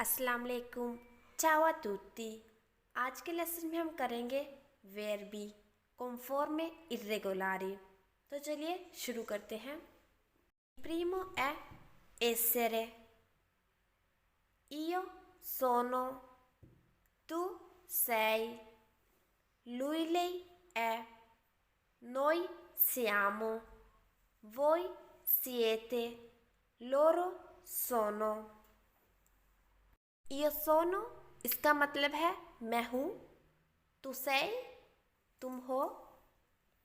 अस्सलाम वालेकुम। ciao a tutti। आज के लेसन में हम करेंगे verbi conforme irregolari। तो चलिए शुरू करते हैं। Primo è essere। Io sono, tu sei, lui lei è, noi siamo, voi siete, loro sono। io sono इसका मतलब है मैं हूँ। tu sei तुम हो।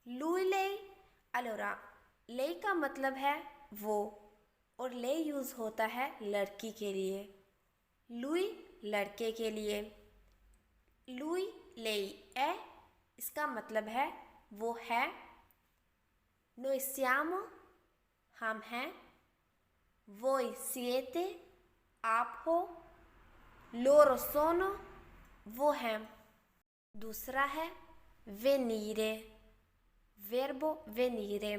lui lei allora lei का मतलब है वो और lei यूज़ होता है लड़की के लिए। lui लड़के के लिए। lui lei è इसका मतलब है वो है। noi siamo हम हैं। voi siete आप हो। loro sono वो हैं। दूसरा है venire, verbo venire।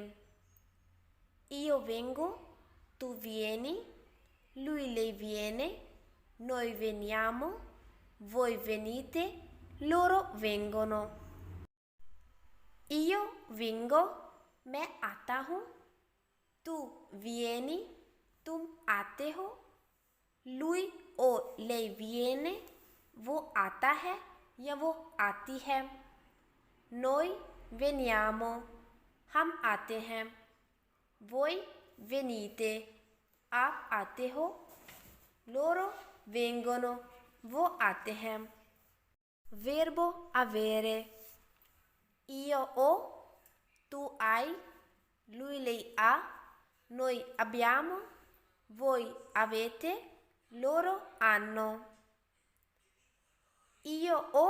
io vengo, tu vieni, lui lei viene, noi veniamo, voi venite, loro vengono। io vengo मैं आता हूँ। tu vieni तुम आते हो। lui o lei viene वो आता है या वो आती है। noi veniamo हम आते हैं। voi venite आप आते हो। loro vengono वो आते हैं। verbo avere। io ho, tu hai, lui lei ha, noi abbiamo, voi avete, loro hanno। io ho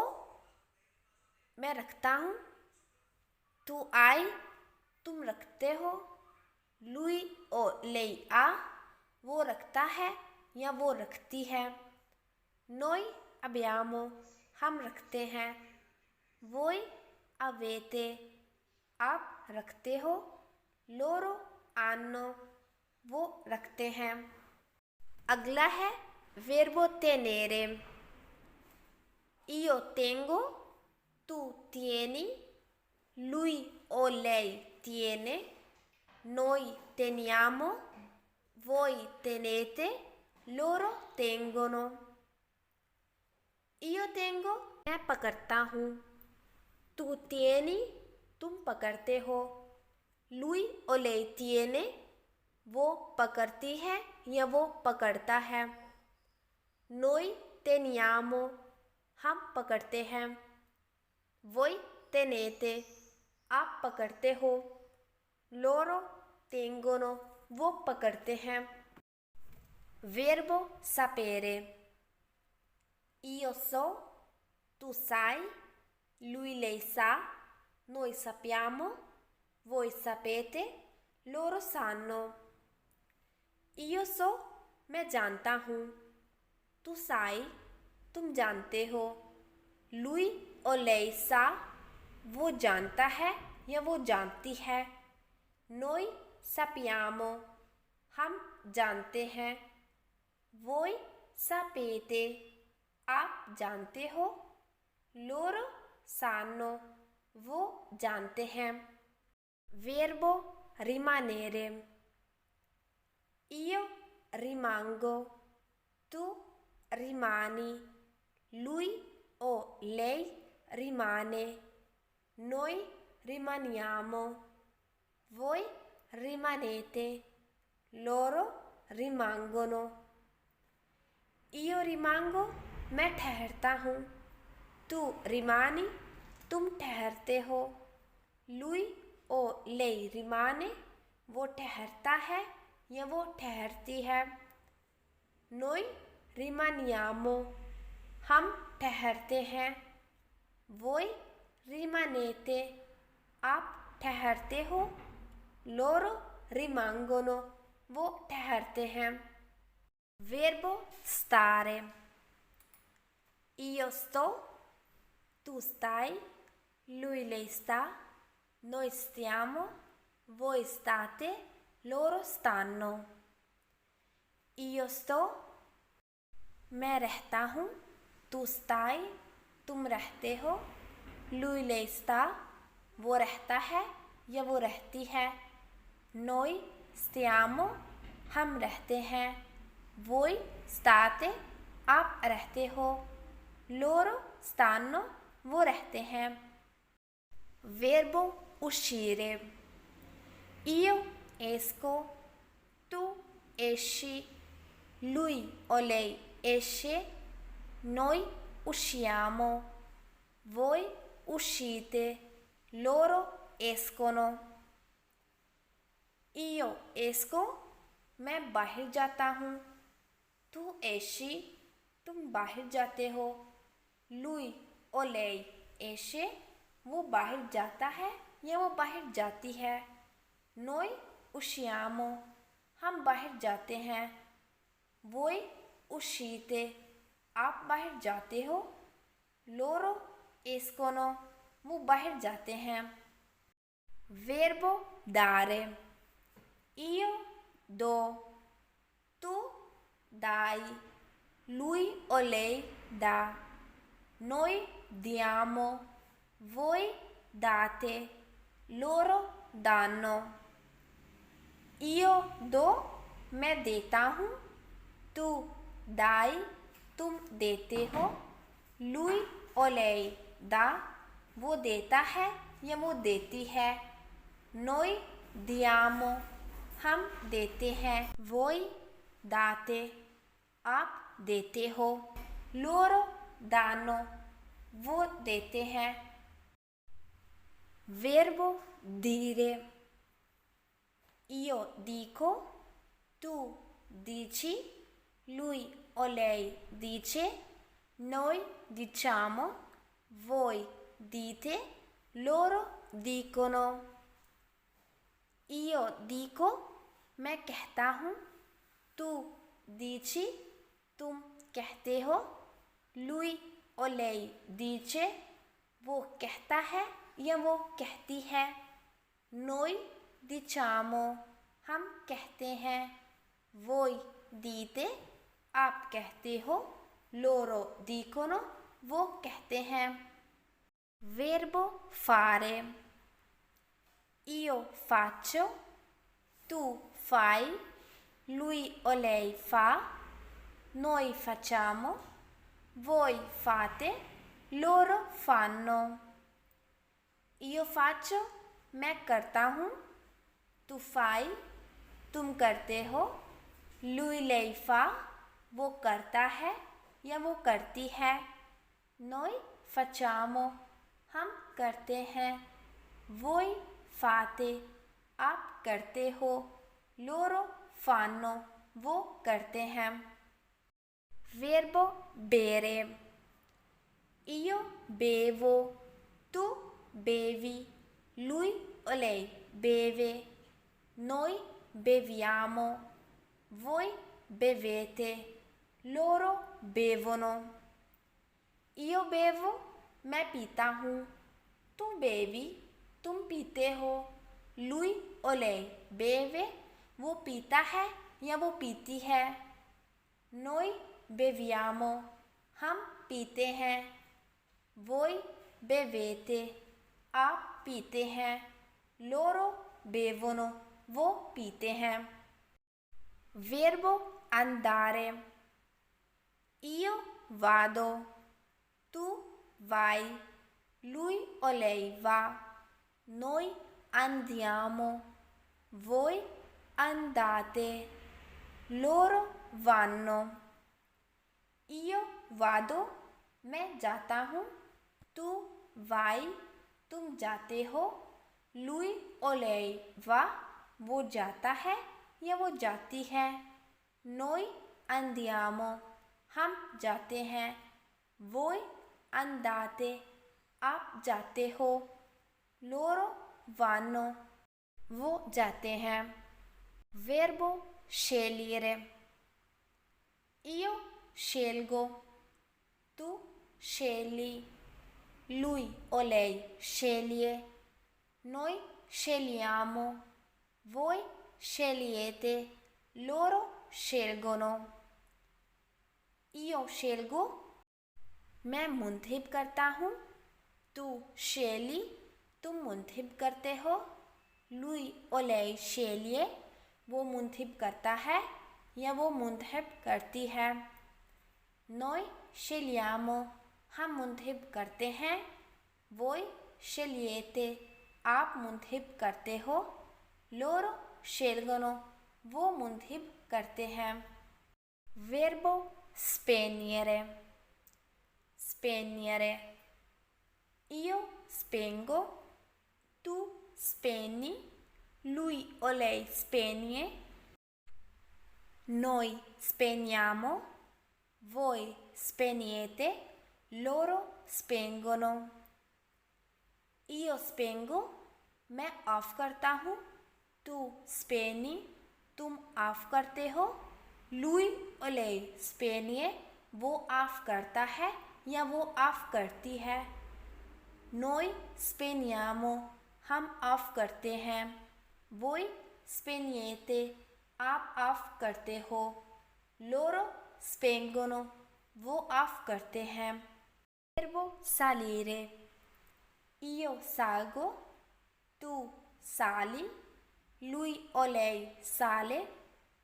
मैं रखता हूँ। tu hai तुम रखते हो। lui o lei ha वो रखता है या वो रखती है। noi abbiamo हम रखते हैं। voi avete आप रखते हो। loro hanno वो रखते हैं। अगला है verbo tenere। io tengo, tu tieni, lui o lei tiene, noi teniamo, voi tenete, loro tengono। io tengo मैं पकड़ता हूँ। tu tieni तुम पकड़ते हो। lui o lei tiene वो पकड़ती है या वो पकड़ता है। noi teniamo हम पकड़ते हैं। voi tenete आप पकड़ते हो। loro tengono वो पकड़ते हैं। verbo sapere। io so, tu sai, lui lei sa, noi sappiamo, voi sapete, loro sanno। io so मैं जानता हूँ। tu sai तुम जानते हो। lui o lei sa वो जानता है या वो जानती है। noi sappiamo हम जानते हैं। voi sapete आप जानते हो। loro sanno वो जानते हैं। verbo rimanere। io rimango, tu rimani, lui o lei rimane, noi rimaniamo, voi rimanete, loro rimangono। io rimango मैं ठहरता हूँ। tu rimani तुम ठहरते हो। lui o lei rimane वो ठहरता है या वो ठहरती है। noi rimaniamo हम ठहरते हैं। voi rimanete आप ठहरते हो। loro rimangono वो ठहरते हैं। verbo stare। io sto, tu stai, lui lei sta, noi stiamo, voi state, loro stanno। io sto मैं रहता हूँ, tu stai, तुम रहते हो, lui lei sta, वो रहता है या वो रहती है, noi stiamo, हम रहते हैं, voi state, आप रहते हो, loro stanno, वो रहते हैं। Verbo uscire. Io esco, tu esci, lui o lei esce, noi usciamo, voi uscite, loro escono। Io esco, मैं बाहर जाता हूँ, tu esci, तुम बाहर जाते हो, lui o lei esce, वो बाहर जाता है या वो बाहर जाती है, noi usciamo, हम बाहर जाते हैं, voi uscite, आप बाहर जाते हो, loro escono, वो बाहर जाते हैं। Verbo dare. Io do, tu dai, lui o lei dà, noi diamo, voi date, loro danno। Io do, मैं देता हूँ, tu dai, तुम देते हो, lui o lei dà, वो देता है या वो देती है, noi diamo, हम देते हैं, voi date, आप देते हो, loro danno, वो देते हैं। Verbo dire. Io dico, tu dici, lui o lei dice, noi diciamo, voi dite, loro dicono। Io dico, मैं कहता हूँ, tu dici, तुम कहते हो, lui o lei dice, वो कहता है या वो कहती है, noi diciamo, हम कहते हैं, voi dite, आप कहते हो, loro dicono, वो कहते हैं। Verbo fare. Io faccio, tu fai, lui o lei fa, noi facciamo, voi fate, loro fanno। Io faccio, मैं करता हूँ, tu fai, तुम करते हो, lui lei fa, वो करता है या वो करती है, noi facciamo, हम करते हैं, voi fate, आप करते हो, loro fanno, वो करते हैं। Verbo bere. Io bevo, tu bevi, lui o lei beve, noi beviamo, voi bevete, loro bevono। Io bevo, मैं पीता हूँ, tu bevi, तुम पीते हो, lui o lei beve, वो पीता है या वो पीती है, noi beviamo, हम पीते हैं, voi bevete, आप पीते हैं, loro bevono, वो पीते हैं। Verbo andare. Io vado, tu vai, lui o lei va, noi andiamo, voi andate, loro vanno। Io vado, मैं जाता हूँ, tu vai, तुम जाते हो, lui o lei va, वो जाता है या वो जाती है, noi andiamo, हम जाते हैं, voi andate, आप जाते हो, loro vanno, वो जाते हैं। Verbo scegliere. Io scelgo, tu scegli, lui o lei sceglie, noi scegliamo, voi scegliete, loro scelgono। Io scelgo, मैं मुंतखब करता हूँ. Tu scegli, तुम मुंतखब करते हो. Lui o lei sceglie, वो मुंतखब करता है या वो मुंतखब करती है. Noi scegliamo, हम मुंतखब करते हैं. Voi scegliete, आप मुंतखब करते हो. Loro scelgono, वो मुंतखब करते हैं. Verbo spegnere. Spegnere. Io spengo, tu spegni, lui o lei spegne, noi spegniamo, voi spegnete, loro spengono. Io spengo, मैं ऑफ करता हूँ. तू spegni, तुम ऑफ करते हो. lui o lei spegne, वो ऑफ करता है या वो ऑफ करती है. Noi spegniamo, हम ऑफ करते हैं. Voi spegnete, आप ऑफ करते हो. Loro spengono, वो ऑफ करते हैं. Verbo salire. Io salgo, tu sali, lui o lei sale,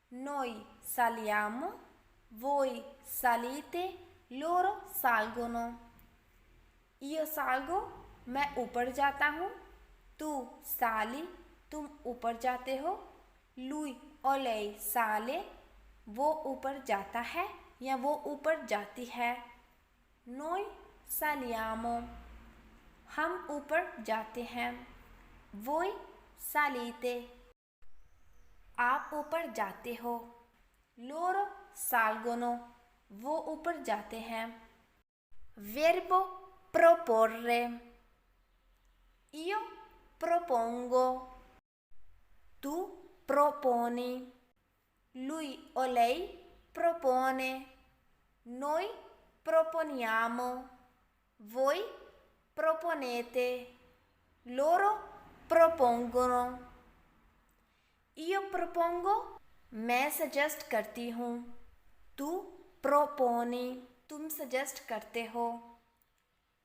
noi saliamo, voi salite, loro salgono. Io salgo, मैं ऊपर जाता हूँ. Tu sali, तुम ऊपर जाते हो. Lui o lei sale, वो ऊपर जाता है या वो ऊपर जाती है. Noi saliamo, हम ऊपर जाते हैं. Voi salite, आप ऊपर जाते हो. Loro salgono, वो ऊपर जाते हैं. Verbo proporre. Io propongo, tu proponi, lui o lei propone, noi proponiamo, voi proponete, loro propongono. Io propongo, मैं सजेस्ट करती हूँ. Tu proponi, तुम सजेस्ट करते हो.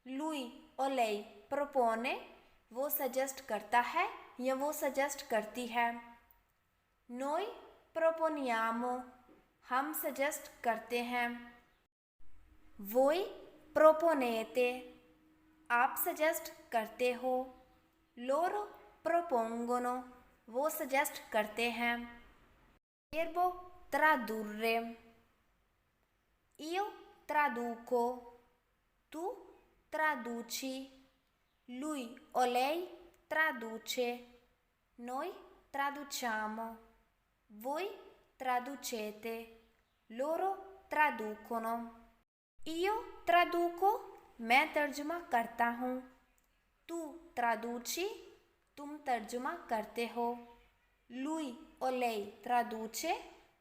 Lui o lei propone, वो सजेस्ट करता है या वो सजेस्ट करती है. Noi proponiamo, हम सजेस्ट करते हैं. Voi proponete, आप सजेस्ट करते हो. Loro propongono, वो सजेस्ट करते हैं. Verbo tradurre. Io traduco, tu traduci, lui o lei traduce, noi traduciamo, voi traducete, loro traducono. Io traduco, मैं तर्जुमा करता हूँ. Tu traduci, तुम तर्जुमा करते हो. Lui o lei traduce,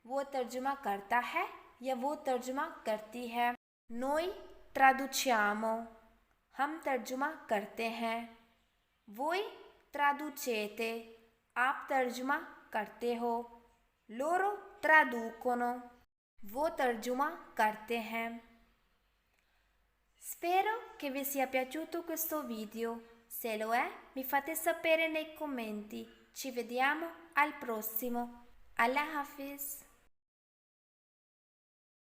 वो तर्जुमा करता है या वो तर्जुमा करती है. Noi traduciamo, हम तर्जुमा करते हैं. Voi traducete, आप तर्जुमा करते हो. Loro traducono, वो तर्जुमा करते हैं. Spero che vi sia piaciuto questo video. Se lo è, mi fate sapere nei commenti. Ci vediamo al prossimo. Allah Hafiz.